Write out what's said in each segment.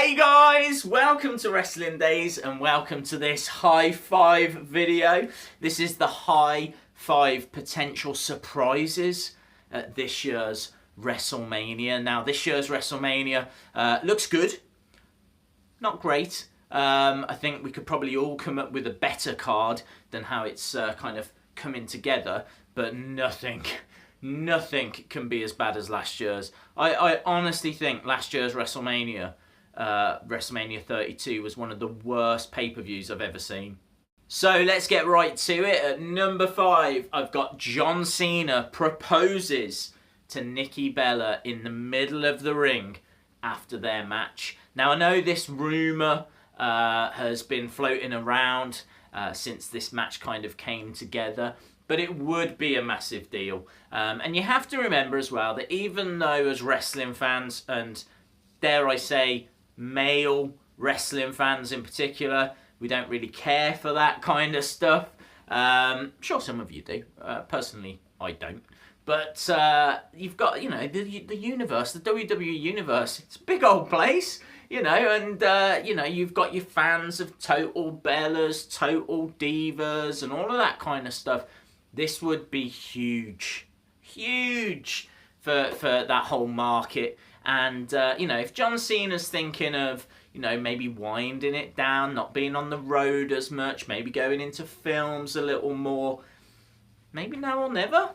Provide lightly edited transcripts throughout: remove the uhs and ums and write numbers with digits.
Hey guys, welcome to Wrestling Days and welcome to this high five video. This is the high five potential surprises at this year's Wrestlemania. Now this year's Wrestlemania looks good, not great. I think we could probably all come up with a better card than how it's kind of coming together, but nothing can be as bad as last year's. I honestly think last year's WrestleMania 32 was one of the worst pay-per-views I've ever seen. So let's get right to it. At number 5, I've got John Cena proposes to Nikki Bella in the middle of the ring after their match. Now I know this rumour has been floating around since this match kind of came together, but it would be a massive deal. And you have to remember as well that even though as wrestling fans, and dare I say male wrestling fans in particular, we don't really care for that kind of stuff. Sure, some of you do. Personally, I don't. But you've got, the universe, the WWE universe. It's a big old place, and, you've got your fans of Total Bellas, Total Divas, and all of that kind of stuff. This would be huge for that whole market. And, if John Cena's thinking of, maybe winding it down, not being on the road as much, maybe going into films a little more, maybe now or never.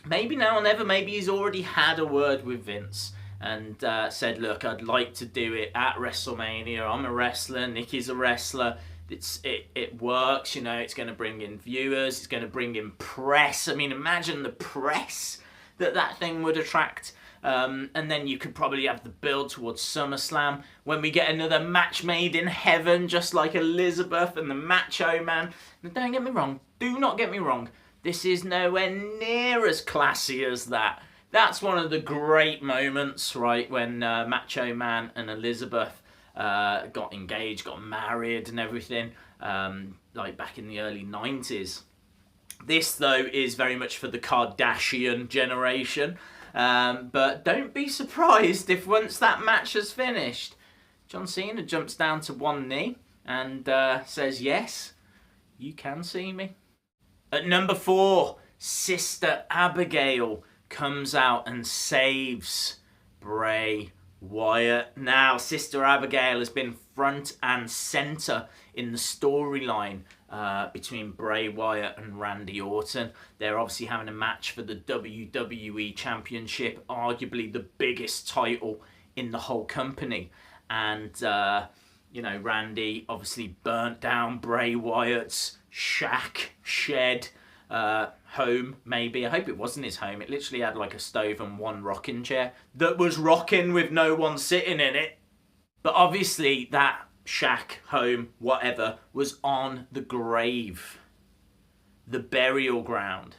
Maybe now or never. Maybe he's already had a word with Vince and said, look, I'd like to do it at WrestleMania. I'm a wrestler. Nikki's a wrestler. It works, it's going to bring in viewers. It's going to bring in press. I mean, imagine the press that thing would attract. And then you could probably have the build towards SummerSlam when we get another match made in heaven, just like Elizabeth and the Macho Man. Now, don't get me wrong. Do not get me wrong. This is nowhere near as classy as that. That's one of the great moments, right, when Macho Man and Elizabeth got engaged, got married and everything, like back in the early 90s. This, though, is very much for the Kardashian generation. But don't be surprised if once that match has finished, John Cena jumps down to one knee and says, yes, you can see me. At number 4, Sister Abigail comes out and saves Bray Wyatt. Now, Sister Abigail has been front and centre in the storyline between Bray Wyatt and Randy Orton. They're obviously having a match for the WWE Championship, arguably the biggest title in the whole company. And, Randy obviously burnt down Bray Wyatt's shed, home, maybe. I hope it wasn't his home. It literally had like a stove and one rocking chair that was rocking with no one sitting in it. But obviously that shack, home, whatever, was on the grave, the burial ground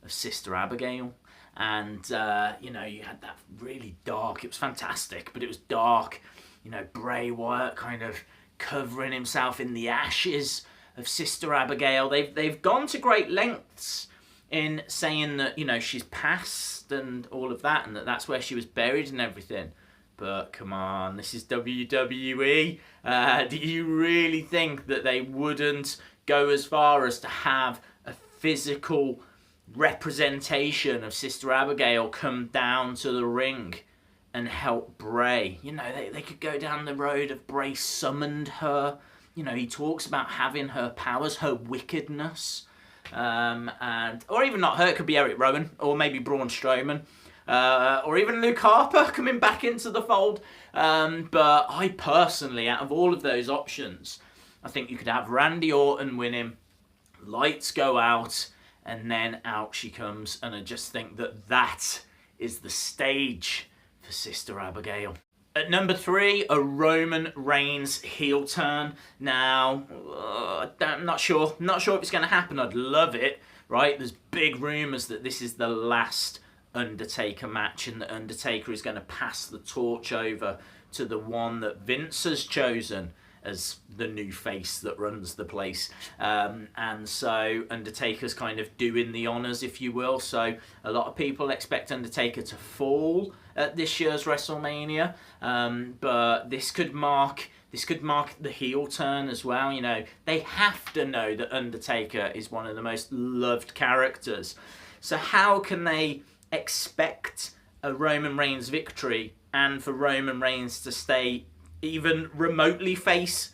of Sister Abigail. And, you had that really dark, it was fantastic, but it was dark, Bray Wyatt kind of covering himself in the ashes of Sister Abigail. They've gone to great lengths in saying that, she's passed and all of that, and that's where she was buried and everything. But come on, this is WWE. Do you really think that they wouldn't go as far as to have a physical representation of Sister Abigail come down to the ring and help Bray? They could go down the road of Bray summoned her. He talks about having her powers, her wickedness. Or even not her, it could be Eric Rowan, or maybe Braun Strowman. Or even Luke Harper coming back into the fold. But I personally, out of all of those options, I think you could have Randy Orton win him, lights go out, and then out she comes. And I just think that is the stage for Sister Abigail. At number 3, a Roman Reigns heel turn. Now, I'm not sure if it's going to happen. I'd love it, right? There's big rumours that this is the last Undertaker match and the Undertaker is going to pass the torch over to the one that Vince has chosen as the new face that runs the place. And so Undertaker's kind of doing the honours, if you will. So a lot of people expect Undertaker to fall at this year's WrestleMania, but this could mark the heel turn as well. You know, they have to know that Undertaker is one of the most loved characters. So how can they expect a Roman Reigns victory and for Roman Reigns to stay even remotely face?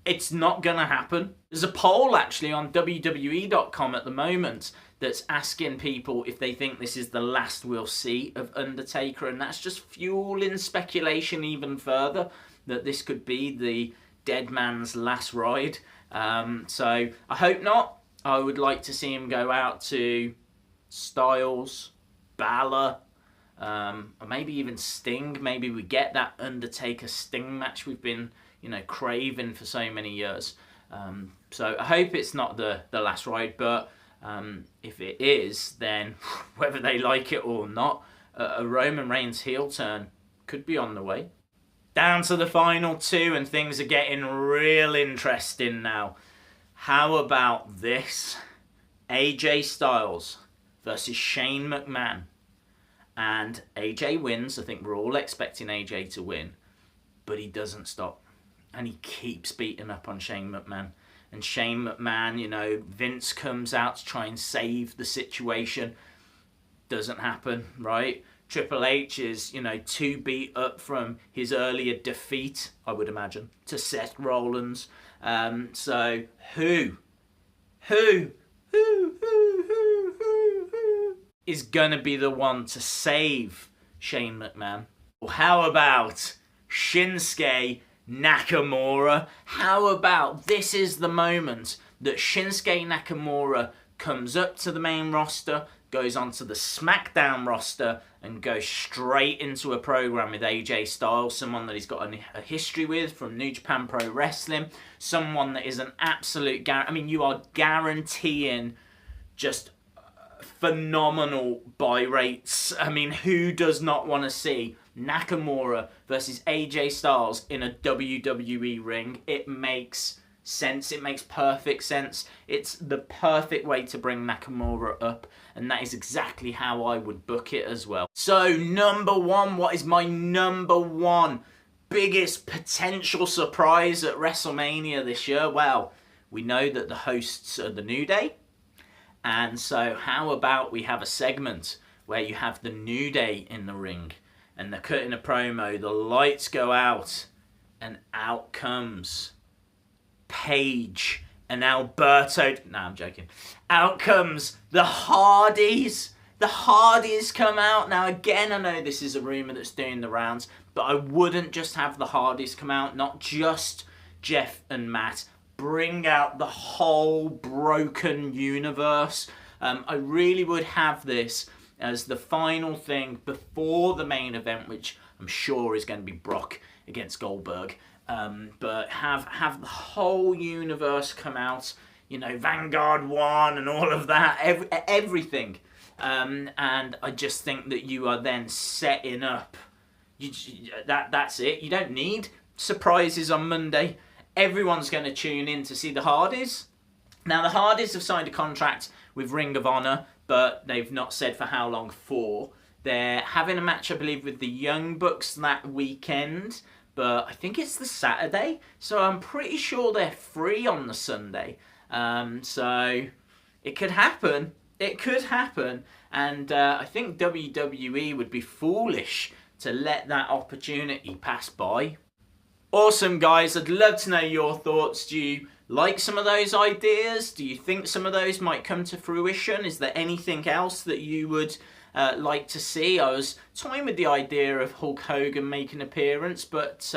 It's not going to happen. There's a poll actually on WWE.com at the moment that's asking people if they think this is the last we'll see of Undertaker, and that's just fueling speculation even further that this could be the dead man's last ride. So I hope not. I would like to see him go out to Styles, Balor, or maybe even Sting. Maybe we get that Undertaker-Sting match we've been, you know, craving for so many years. So I hope it's not the last ride, but if it is, then whether they like it or not, a Roman Reigns heel turn could be on the way. Down to the final two, and things are getting real interesting now. How about this? AJ Styles versus Shane McMahon. And AJ wins. I think we're all expecting AJ to win. But he doesn't stop. And he keeps beating up on Shane McMahon. And Shane McMahon, you know, Vince comes out to try and save the situation. Doesn't happen, right? Triple H is, you know, too beat up from his earlier defeat, I would imagine, to Seth Rollins. So who is gonna be the one to save Shane McMahon? Well, how about Shinsuke Nakamura? How about this is the moment that Shinsuke Nakamura comes up to the main roster, goes onto the SmackDown roster, and goes straight into a program with AJ Styles, someone that he's got a history with from New Japan Pro Wrestling, someone that is an absolute I mean, you are guaranteeing just phenomenal buy rates. I mean, who does not want to see Nakamura versus AJ Styles in a WWE ring? It makes sense. It makes perfect sense. It's the perfect way to bring Nakamura up, and that is exactly how I would book it as well. So number one, what is my number one biggest potential surprise at WrestleMania this year? Well, we know that the hosts are the New Day, and so how about we have a segment where you have the New Day in the ring and they're cutting a promo, the lights go out, and out comes Paige and Alberto. No, I'm joking. Out comes the Hardys. The Hardys come out. Now, again, I know this is a rumour that's doing the rounds, but I wouldn't just have the Hardys come out, not just Jeff and Matt. Bring out the whole broken universe. I really would have this as the final thing before the main event, which I'm sure is going to be Brock against Goldberg. But have the whole universe come out, you know, Vanguard 1 and all of that, everything. And I just think that you are then setting up, that's it. You don't need surprises on Monday. Everyone's going to tune in to see the Hardys. Now, the Hardys have signed a contract with Ring of Honor, but they've not said for how long for. They're having a match, I believe, with the Young Bucks that weekend, but I think it's the Saturday, so I'm pretty sure they're free on the Sunday. So it could happen. It could happen, and I think WWE would be foolish to let that opportunity pass by. Awesome, guys. I'd love to know your thoughts. Do you like some of those ideas? Do you think some of those might come to fruition? Is there anything else that you would like to see? I was toying with the idea of Hulk Hogan making an appearance, but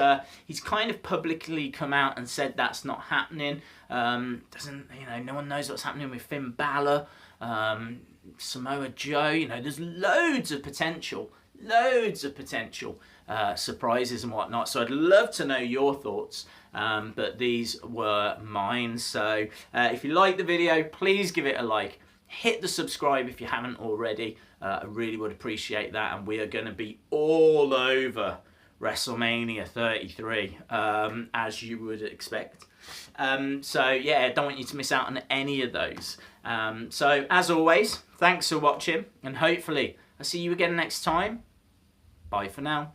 he's kind of publicly come out and said that's not happening. No one knows what's happening with Finn Balor, Samoa Joe. There's loads of potential surprises and whatnot. So I'd love to know your thoughts. But these were mine. So if you like the video, please give it a like. Hit the subscribe if you haven't already. I really would appreciate that. And we are going to be all over WrestleMania 33, as you would expect. So yeah, don't want you to miss out on any of those. So as always, thanks for watching, and hopefully I'll see you again next time. Bye for now.